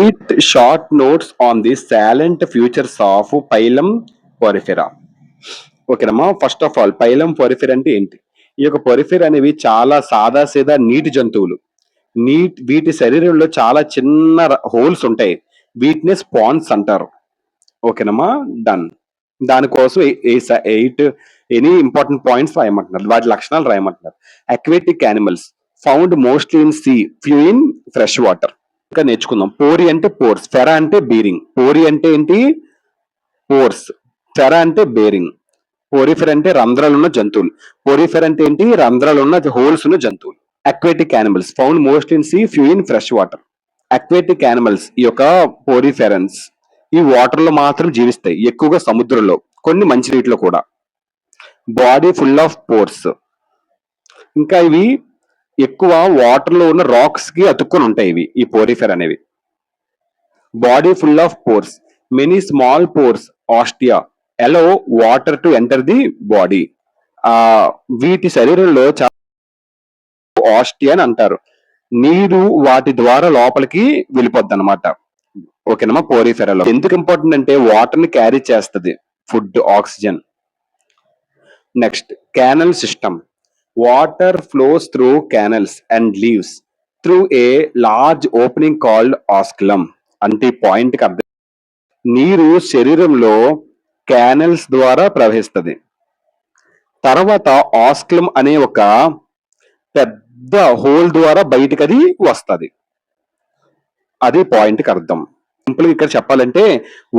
Read short notes on the silent futures of Phylum Porifera. ఓకేనమ్మా. First of all పైలం పొరిఫెర్ అంటే ఏంటి? ఈ యొక్క పొరిఫెర్ అనేవి చాలా సాదాసీదా నీటి జంతువులు. వీటి శరీరంలో చాలా చిన్న హోల్స్ ఉంటాయి. వీటిని స్పాన్స్ అంటారు. ఓకేనమ్మా, డన్. దానికోసం 8 ఎనీ ఇంపార్టెంట్ పాయింట్స్ రాయమంటున్నారు, వాటి లక్షణాలు రాయమంటున్నారు. Aquatic animals found mostly in sea, few in fresh water. ఇంకా నేర్చుకుందాం. పోరి అంటే పోర్స్, ఫెరా అంటే బీరింగ్. పోరి అంటే ఏంటి? పోర్స్. ఫెరా అంటే బేరింగ్. పోరిఫెర్ అంటే రంధ్రాలు ఉన్న జంతువులు. పోరిఫెర్ అంటే ఏంటి? రంధ్రాలు ఉన్న హోల్స్ ఉన్న జంతువులు. Aquatic animals found most in sea, few in fresh water. Aquatic animals ఈ యొక్క పోరిఫెరన్స్ ఈ వాటర్ లో మాత్రం జీవిస్తాయి, ఎక్కువగా సముద్రంలో, కొన్ని మంచినీటిలో కూడా. Body full of pores. ఇంకా ఇవి ఎక్కువ వాటర్ లో ఉన్న రాక్స్ కి అతుక్కొని ఉంటాయి ఇవి, ఈ పోరిఫెర్ అనేవి. Body full of pores, many small pores ostia allow water to enter the body. వీటి శరీరంలో ఆస్టియా అని అంటారు, నీరు వాటి ద్వారా లోపలికి వెళ్ళిపోద్ది అనమాట. ఓకేనమ్మా. పోరిఫెరాలో ఎందుకు ఇంపార్టెంట్ అంటే వాటర్ ని క్యారీ చేస్తుంది, food, oxygen. Next, canal system. Water flows through canals and leaves through a large opening called osculum. అంటే ఈ పాయింట్ కి అర్థం, నీరు శరీరంలో క్యానల్స్ ద్వారా ప్రవహిస్తుంది, తర్వాత ఆస్కులం అనే ఒక పెద్ద హోల్ ద్వారా బయటకు అది వస్తుంది. అది పాయింట్ కి అర్థం. సింపుల్ గా ఇక్కడ చెప్పాలంటే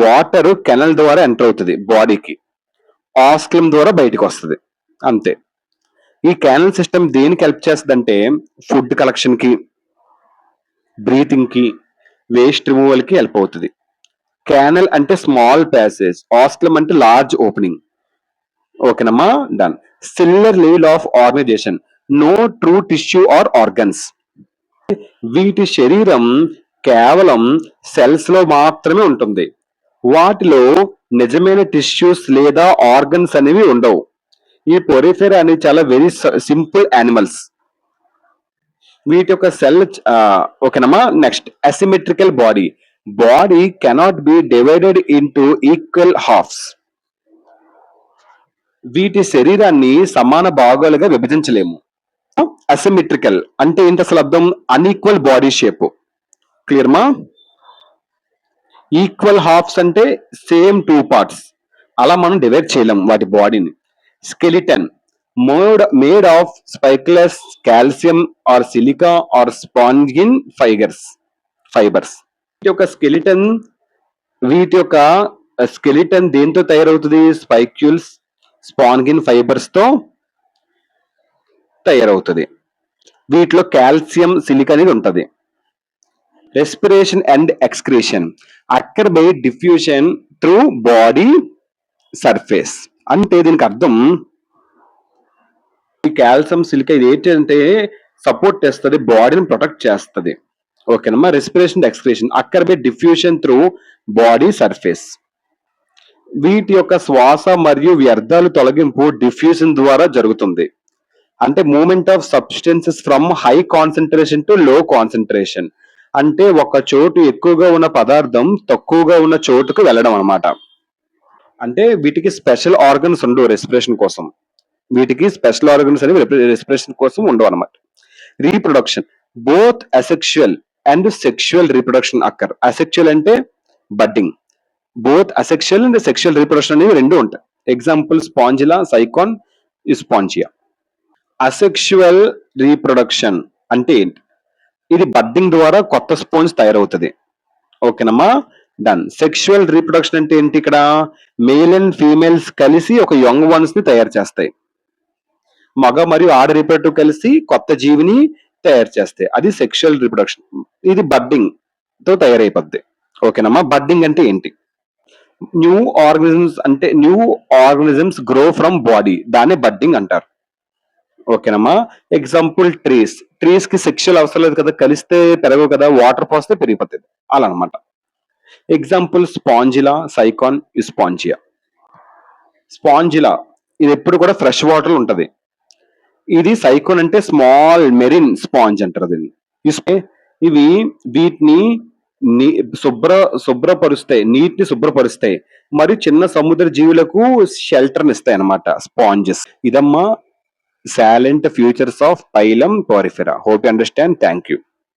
వాటర్ కెనల్ ద్వారా ఎంటర్ అవుతుంది బాడీకి, ఆస్కులం ద్వారా బయటకు వస్తుంది, అంతే. ఈ క్యానల్ సిస్టమ్ దేనికి హెల్ప్ చేస్తుంది అంటే ఫుడ్ కలెక్షన్ కి, బ్రీతింగ్ కి, వేస్ట్ రిమూవల్ కి హెల్ప్ అవుతుంది. క్యానల్ అంటే స్మాల్ ప్యాసేజ్, ఆస్కులం అంటే లార్జ్ ఓపెనింగ్. ఓకేనమ్మా, done. Similar level of organisation, no true tissue or organs. వీటి శరీరం కేవలం సెల్స్ లో మాత్రమే ఉంటుంది, వాటిలో నిజమైన టిష్యూస్ లేదా ఆర్గన్స్ అనేవి ఉండవు. ఈ పొరిఫెరా అనేవి చాలా వెరీ సింపుల్ యానిమల్స్. వీటి యొక్క సెల్ ఓకేనమ్మా. Next, asymmetrical body. Body cannot be divided into equal halves. వీటి శరీరాన్ని సమాన భాగాలుగా విభజించలేము. అసిమెట్రికల్ అంటే ఏంటి అసలు అర్థం? Unequal body shape. క్లియర్మా? ఈక్వల్ హాఫ్స్ అంటే సేమ్ 2 పార్ట్స్, అలా మనం డివైడ్ చేయలేం వాటి బాడీని. Skeleton made of spicules calcium or silica or spongin fibres. వీటి యొక్క స్కెలిటన్ దేంతో తయారవుతుంది? స్పైక్యూల్స్, స్పాంజిన్ ఫైబర్స్ తో తయారవుతుంది. వీటిలో కాల్షియం, సిలికా అనేది ఉంటది. Respiration and excretion occur by diffusion through body surface. అంటే దీనికి అర్థం ఈ కాల్షియం, సిలికా ఇది ఏంటంటే సపోర్ట్ చేస్తుంది, బాడీని ప్రొటెక్ట్ చేస్తుంది. ఓకేనమ్మా. Respiration, excretion occur by diffusion through body surface. వీటి యొక్క శ్వాస మరియు వ్యర్థాలు తొలగింపు డిఫ్యూజన్ ద్వారా జరుగుతుంది. అంటే movement of substances from high concentration to low concentration. అంటే ఒక చోటు ఎక్కువగా ఉన్న పదార్థం తక్కువగా ఉన్న చోటుకు వెళ్ళడం అనమాట. అంటే వీటికి స్పెషల్ ఆర్గన్స్ ఉండవు రెస్పిరేషన్ కోసం. వీటికి స్పెషల్ ఆర్గన్స్ అనేవి రెస్పిరేషన్ కోసం ఉండవు అనమాట. Reproduction, both asexual and sexual reproduction occur. Asexual అంటే budding, both asexual and sexual reproduction అనేవి రెండు ఉంటాయి. ఎగ్జాంపుల్ స్పాంజిలా, సైకాన్, స్పాంజియా. అసెక్షువల్ రీప్రొడక్షన్ అంటే ఏంటి? ఇది బడ్డింగ్ ద్వారా కొత్త స్పోన్స్ తయారవుతుంది. ఓకేనమ్మా, డన్. సెక్షువల్ రీప్రొడక్షన్ అంటే ఏంటి? ఇక్కడ మేల్ అండ్ ఫీమేల్స్ కలిసి ఒక యంగ్ వన్స్ ని తయారు చేస్తాయి. మగ మరియు ఆడ రీప్రొడక్టివ్ కలిసి కొత్త జీవిని తయారు చేస్తాయి, అది సెక్షువల్ రీప్రొడక్షన్. ఇది బడ్డింగ్ తో తయారైపోద్ది. ఓకేనమ్మా. బడ్డింగ్ అంటే ఏంటి? New organisms grow from body, దాన్ని బడ్డింగ్ అంటారు. ఓకేనమ్మా. ఎగ్జాంపుల్ ట్రీస్ కి సెక్షువల్ అవసరం లేదు కదా, కలిస్తే పెరగవు కదా, వాటర్ పోస్తే పెరిగిపోతుంది, అలా అనమాట. ఎగ్జాంపుల్ స్పాంజిలా, సైకాన్, స్పాంజియా. స్పాంజిలా ఇది ఎప్పుడు కూడా ఫ్రెష్ వాటర్ ఉంటది. ఇది సైకోన్ అంటే స్మాల్ మెరిన్ స్పాంజ్ అంటారు దీన్ని. వీటిని నీ శుభ్రపరుస్తాయి. నీటిని శుభ్రపరుస్తాయి. మరియు చిన్న సముద్ర జీవులకు షెల్టర్‌నిస్తాయి అన్నమాట. స్పాంజెస్. ఇదమ్మా salient features of phylum porifera. Hope you understand. Thank you.